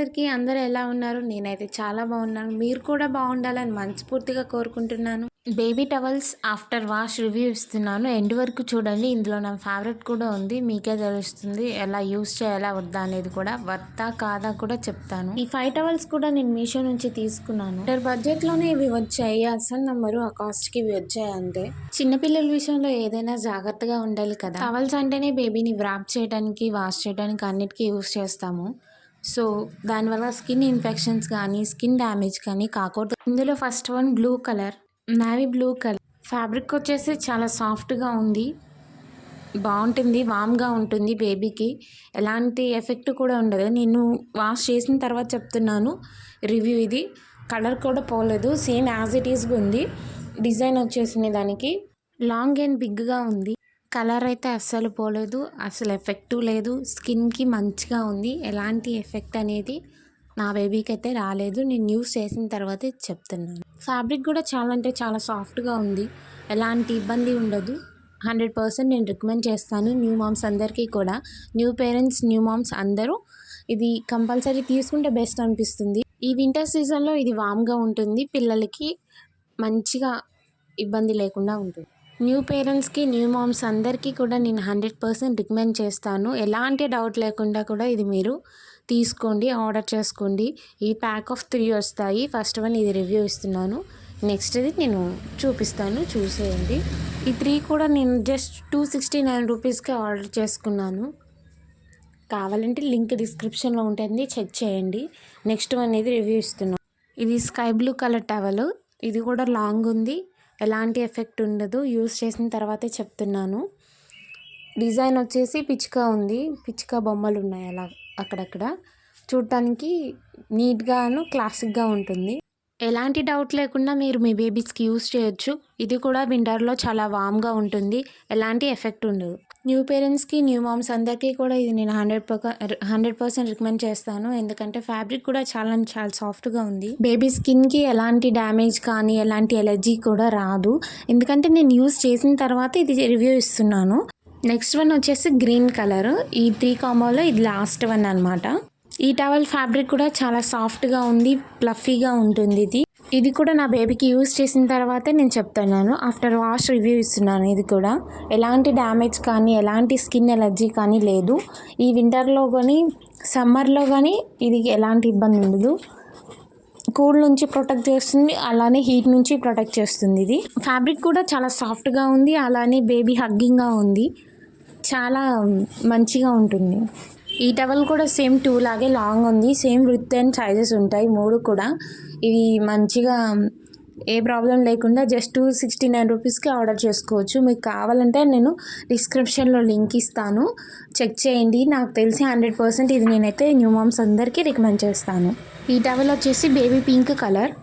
అందరికీ. అందరూ ఎలా ఉన్నారు? నేనైతే చాలా బాగున్నాను. మీరు కూడా బాగుండాలని మనస్ఫూర్తిగా కోరుకుంటున్నాను. Baby towels after wash review ఇస్తున్నాను. ఎండ్ వరకు చూడండి. ఇందులో నా ఫేవరెట్ కూడా ఉంది. మీకే తెలుస్తుంది ఎలా యూస్ చేయాలా వద్దా అనేది కూడా. వర్తా కాదా కూడా చెప్తాను. ఈ 5 టవల్స్ కూడా నేను మీషో నుంచి తీసుకున్నాను. బడ్జెట్లోనే ఇవి వచ్చాయి. అసలు నమ్మరు ఆ కాస్ట్కి ఇవి వచ్చాయి అంతే. చిన్నపిల్లల విషయంలో ఏదైనా జాగ్రత్తగా ఉండాలి కదా. టవల్స్ అంటేనే బేబీని వ్రాప్ చేయడానికి, వాష్ చేయడానికి అన్నిటికీ యూస్ చేస్తాము. సో దానివల్ల స్కిన్ ఇన్ఫెక్షన్స్ కానీ స్కిన్ డ్యామేజ్ కానీ కాకూడదు. ఇందులో first one blue colour, navy blue colour. Fabric వచ్చేసి చాలా సాఫ్ట్గా ఉంది, బాగుంటుంది, వామ్గా ఉంటుంది. బేబీకి ఎలాంటి ఎఫెక్ట్ కూడా ఉండదు. నేను వాష్ చేసిన తర్వాత చెప్తున్నాను రివ్యూ. ఇది కలర్ కూడా పోలేదు, సేమ్ యాజ్ ఇట్ ఈస్గా ఉంది. డిజైన్ వచ్చేసింది దానికి లాంగ్ అండ్ బిగ్గా ఉంది. కలర్ అయితే అస్సలు పోలేదు, అసలు ఎఫెక్ట్ లేదు. స్కిన్కి మంచిగా ఉంది. ఎలాంటి ఎఫెక్ట్ అనేది నా బేబీకి అయితే రాలేదు. నేను యూస్ చేసిన తర్వాతే చెప్తున్నాను. ఫ్యాబ్రిక్ కూడా చాలా అంటే చాలా సాఫ్ట్గా ఉంది, ఎలాంటి ఇబ్బంది ఉండదు. 100% నేను రికమెండ్ చేస్తాను న్యూ మామ్స్ అందరికీ కూడా. న్యూ పేరెంట్స్, న్యూ మామ్స్ అందరూ ఇది కంపల్సరీ తీసుకుంటే బెస్ట్ అనిపిస్తుంది. ఈ వింటర్ సీజన్లో ఇది వామ్గా ఉంటుంది, పిల్లలకి మంచిగా ఇబ్బంది లేకుండా ఉంటుంది. న్యూ పేరెంట్స్కి, న్యూ మామ్స్ అందరికీ కూడా నేను 100% రికమెండ్ చేస్తాను. ఎలాంటి డౌట్ లేకుండా కూడా ఇది మీరు తీసుకోండి, ఆర్డర్ చేసుకోండి. ఈ ప్యాక్ ఆఫ్ 3 వస్తాయి. ఫస్ట్ వన్ ఇది రివ్యూ ఇస్తున్నాను, నెక్స్ట్ ఇది నేను చూపిస్తాను, చూసేయండి. ఈ 3 కూడా నేను జస్ట్ 269 రూపీస్కి ఆర్డర్ చేసుకున్నాను. కావాలంటే లింక్ డిస్క్రిప్షన్లో ఉంటుంది, చెక్ చేయండి. నెక్స్ట్ వన్ ఇది రివ్యూ ఇస్తున్నాను. ఇది స్కై బ్లూ కలర్ టవల్. ఇది కూడా లాంగ్ ఉంది, ఎలాంటి ఎఫెక్ట్ ఉండదు. యూస్ చేసిన తర్వాతే చెప్తున్నాను. డిజైన్ వచ్చేసి పిచ్చుక ఉంది, పిచ్చుక బొమ్మలు ఉన్నాయి అలా అక్కడక్కడ. చూడటానికి నీట్గాను క్లాసిక్గా ఉంటుంది. ఎలాంటి డౌట్ లేకుండా మీరు మీ బేబీస్కి యూస్ చేయొచ్చు. ఇది కూడా వింటర్లో చాలా వామ్గా ఉంటుంది, ఎలాంటి ఎఫెక్ట్ ఉండదు. న్యూ పేరెంట్స్కి, న్యూ మామ్స్ అందరికీ కూడా ఇది నేను 100% రికమెండ్ చేస్తాను. ఎందుకంటే ఫ్యాబ్రిక్ కూడా చాలా చాలా సాఫ్ట్గా ఉంది. బేబీ స్కిన్కి ఎలాంటి డ్యామేజ్ కానీ ఎలాంటి ఎలర్జీ కూడా రాదు. ఎందుకంటే నేను యూస్ చేసిన తర్వాత ఇది రివ్యూ ఇస్తున్నాను. నెక్స్ట్ వన్ వచ్చేసి గ్రీన్ కలర్. ఈ 3 కాంబోలో ఇది లాస్ట్ వన్ అనమాట. ఈ టవల్ ఫ్యాబ్రిక్ కూడా చాలా సాఫ్ట్గా ఉంది, ప్లఫీగా ఉంటుంది. ఇది కూడా నా బేబీకి యూస్ చేసిన తర్వాతే నేను చెప్తున్నాను. ఆఫ్టర్ వాష్ రివ్యూ ఇస్తున్నాను. ఇది కూడా ఎలాంటి డ్యామేజ్ కానీ ఎలాంటి స్కిన్ ఎలర్జీ కానీ లేదు. ఈ వింటర్లో కానీ సమ్మర్లో కానీ ఇది ఎలాంటి ఇబ్బంది ఉండదు. కూల్ నుంచి ప్రొటెక్ట్ చేస్తుంది, అలానే హీట్ నుంచి ప్రొటెక్ట్ చేస్తుంది. ఇది ఫ్యాబ్రిక్ కూడా చాలా సాఫ్ట్గా ఉంది, అలానే బేబీ హగ్గింగ్గా ఉంది, చాలా మంచిగా ఉంటుంది. ఈ టవల్ కూడా సేమ్ 2 లాగే లాంగ్ ఉంది, సేమ్ విత్ అండ్ సైజెస్ ఉంటాయి 3 కూడా. ఇవి మంచిగా ఏ ప్రాబ్లం లేకుండా జస్ట్ 269 రూపీస్కి ఆర్డర్ చేసుకోవచ్చు. మీకు కావాలంటే నేను డిస్క్రిప్షన్లో లింక్ ఇస్తాను, చెక్ చేయండి. నాకు తెలిసి 100% ఇది నేనైతే న్యూ మామ్స్ అందరికీ రికమెండ్ చేస్తాను. ఈ టవల్ వచ్చేసి బేబీ పింక్ కలర్.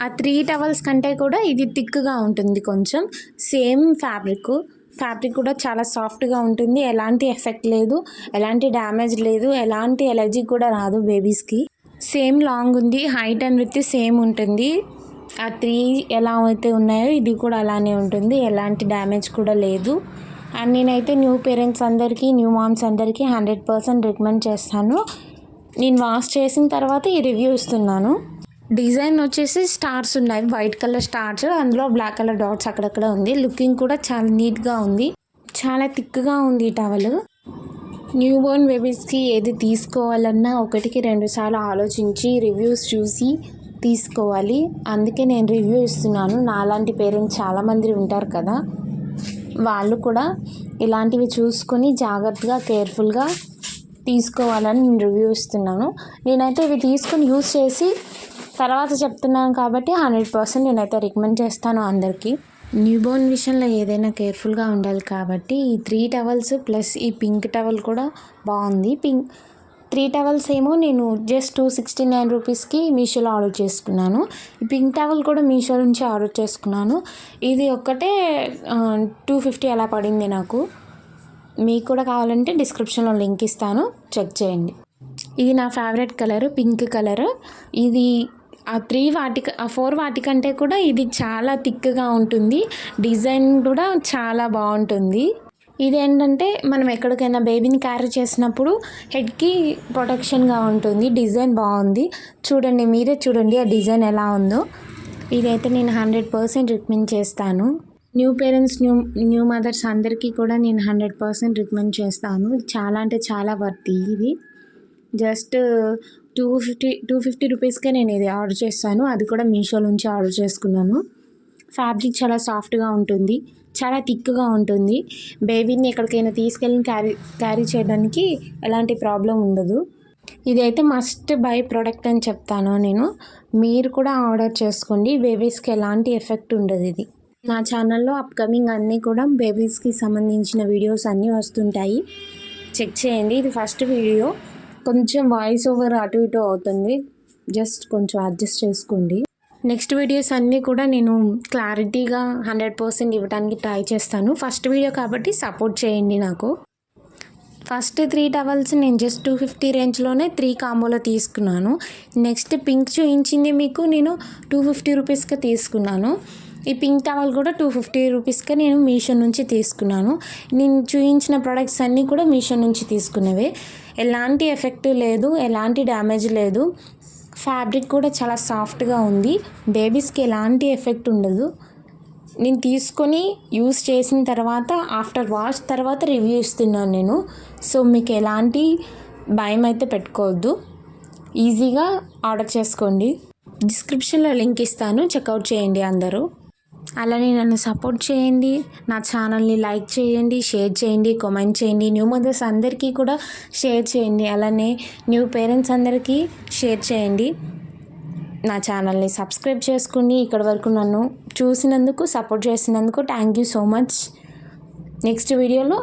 ఆ 3 టవల్స్ కంటే కూడా ఇది థిక్గా ఉంటుంది కొంచెం. సేమ్ ఫ్యాబ్రిక్ కూడా చాలా సాఫ్ట్గా ఉంటుంది, ఎలాంటి ఎఫెక్ట్ లేదు, ఎలాంటి డ్యామేజ్ లేదు, ఎలాంటి ఎలర్జీ కూడా రాదు బేబీస్కి. సేమ్ లాంగ్ ఉంది, హైట్ అండ్ విత్ సేమ్ ఉంటుంది. ఆ 3 ఎలా అయితే ఉన్నాయో ఇది కూడా అలానే ఉంటుంది, ఎలాంటి డ్యామేజ్ కూడా లేదు. అండ్ నేనైతే న్యూ పేరెంట్స్ అందరికీ, న్యూ మామ్స్ అందరికీ 100% రికమెండ్ చేస్తాను. నేను వాష్ చేసిన తర్వాత ఈ రివ్యూ ఇస్తున్నాను. డిజైన్ వచ్చేసి స్టార్స్ ఉన్నాయి, వైట్ కలర్ స్టార్స్, అందులో బ్లాక్ కలర్ డాట్స్ అక్కడక్కడ ఉంది. లుకింగ్ కూడా చాలా నీట్గా ఉంది, చాలా థిక్గా ఉంది ఈ టవల్. న్యూ బోర్న్ బేబీస్కి ఏది తీసుకోవాలన్నా 1కి 2 సార్లు ఆలోచించి రివ్యూస్ చూసి తీసుకోవాలి. అందుకే నేను రివ్యూ ఇస్తున్నాను. నాలాంటి పేరెంట్స్ చాలామంది ఉంటారు కదా, వాళ్ళు కూడా ఇలాంటివి చూసుకొని జాగ్రత్తగా కేర్ఫుల్గా తీసుకోవాలని నేను రివ్యూ ఇస్తున్నాను. నేనైతే ఇవి తీసుకొని యూస్ చేసి తర్వాత చెప్తున్నాను కాబట్టి 100% నేనైతే రికమెండ్ చేస్తాను అందరికీ. న్యూబోర్న్ విషయంలో ఏదైనా కేర్ఫుల్గా ఉండాలి కాబట్టి ఈ 3 టవల్స్ ప్లస్ ఈ పింక్ టవల్ కూడా బాగుంది. 3 టవల్స్ ఏమో నేను జస్ట్ 269 రూపీస్కి మీషోలో ఆర్డర్ చేసుకున్నాను. ఈ పింక్ టవల్ కూడా మీషో నుంచి ఆర్డర్ చేసుకున్నాను. ఇది ఒక్కటే 250 అలా పడింది నాకు. మీకు కూడా కావాలంటే డిస్క్రిప్షన్లో లింక్ ఇస్తాను, చెక్ చేయండి. ఇది నా ఫేవరెట్ కలర్, పింక్ కలర్. ఇది ఆ 4 వాటికంటే కూడా ఇది చాలా థిక్గా ఉంటుంది, డిజైన్ కూడా చాలా బాగుంటుంది. ఇదేంటంటే మనం ఎక్కడికైనా బేబీని క్యారీ చేసినప్పుడు హెడ్కి ప్రొటెక్షన్గా ఉంటుంది. డిజైన్ బాగుంది చూడండి, మీరే చూడండి ఆ డిజైన్ ఎలా ఉందో. ఇదైతే నేను 100% రికమెండ్ చేస్తాను. న్యూ పేరెంట్స్, న్యూ మదర్స్ అందరికీ కూడా నేను 100% రికమెండ్ చేస్తాను. చాలా అంటే చాలా వర్త్ ఇది. జస్ట్ 250 రూపీస్కే నేను ఇది ఆర్డర్ చేస్తాను. అది కూడా మీషో నుంచి ఆర్డర్ చేసుకున్నాను. ఫ్యాబ్రిక్ చాలా సాఫ్ట్గా ఉంటుంది, చాలా థిక్గా ఉంటుంది. బేబీని ఎక్కడికైనా తీసుకెళ్ళి క్యారీ చేయడానికి ఎలాంటి ప్రాబ్లం ఉండదు. ఇదైతే మస్ట్ బై ప్రోడక్ట్ అని చెప్తాను నేను. మీరు కూడా ఆర్డర్ చేసుకోండి, బేబీస్కి ఎలాంటి ఎఫెక్ట్ ఉండదు. ఇది నా ఛానల్లో అప్కమింగ్ అన్నీ కూడా బేబీస్కి సంబంధించిన వీడియోస్ అన్నీ వస్తుంటాయి, చెక్ చేయండి. ఇది ఫస్ట్ వీడియో, కొంచెం వాయిస్ ఓవర్ అటు ఇటు అవుతుంది, జస్ట్ కొంచెం అడ్జస్ట్ చేసుకోండి. నెక్స్ట్ వీడియోస్ అన్నీ కూడా నేను క్లారిటీగా 100% ఇవ్వడానికి ట్రై చేస్తాను. ఫస్ట్ వీడియో కాబట్టి సపోర్ట్ చేయండి నాకు. ఫస్ట్ 3 టవల్స్ నేను జస్ట్ 250 రేంజ్లోనే 3 కాంబోలో తీసుకున్నాను. నెక్స్ట్ పింక్ చూపించింది మీకు నేను 250 రూపీస్కి తీసుకున్నాను. ఈ పింక్ టవల్ కూడా 250 రూపీస్కే నేను మీషో నుంచి తీసుకున్నాను. నేను చూపించిన ప్రొడక్ట్స్ అన్నీ కూడా మీషో నుంచి తీసుకున్నవే. ఎలాంటి ఎఫెక్ట్ లేదు, ఎలాంటి డ్యామేజ్ లేదు. ఫ్యాబ్రిక్ కూడా చాలా సాఫ్ట్గా ఉంది, బేబీస్కి ఎలాంటి ఎఫెక్ట్ ఉండదు. నేను తీసుకొని యూస్ చేసిన తర్వాత ఆఫ్టర్ వాష్ తర్వాత రివ్యూ ఇస్తున్నాను నేను. సో మీకు ఎలాంటి భయం అయితే పెట్టుకోవద్దు, ఈజీగా ఆర్డర్ చేసుకోండి. డిస్క్రిప్షన్లో లింక్ ఇస్తాను, చెక్అవుట్ చేయండి అందరూ. అలానే నన్ను సపోర్ట్ చేయండి, నా ఛానల్ని లైక్ చేయండి, షేర్ చేయండి, కామెంట్ చేయండి. న్యూ మదర్స్ అందరికీ కూడా షేర్ చేయండి, అలానే న్యూ పేరెంట్స్ అందరికీ షేర్ చేయండి. నా ఛానల్ని సబ్స్క్రైబ్ చేసుకోండి. ఇక్కడి వరకు నన్ను చూసినందుకు, సపోర్ట్ చేసినందుకు thank you so much. Next వీడియోలో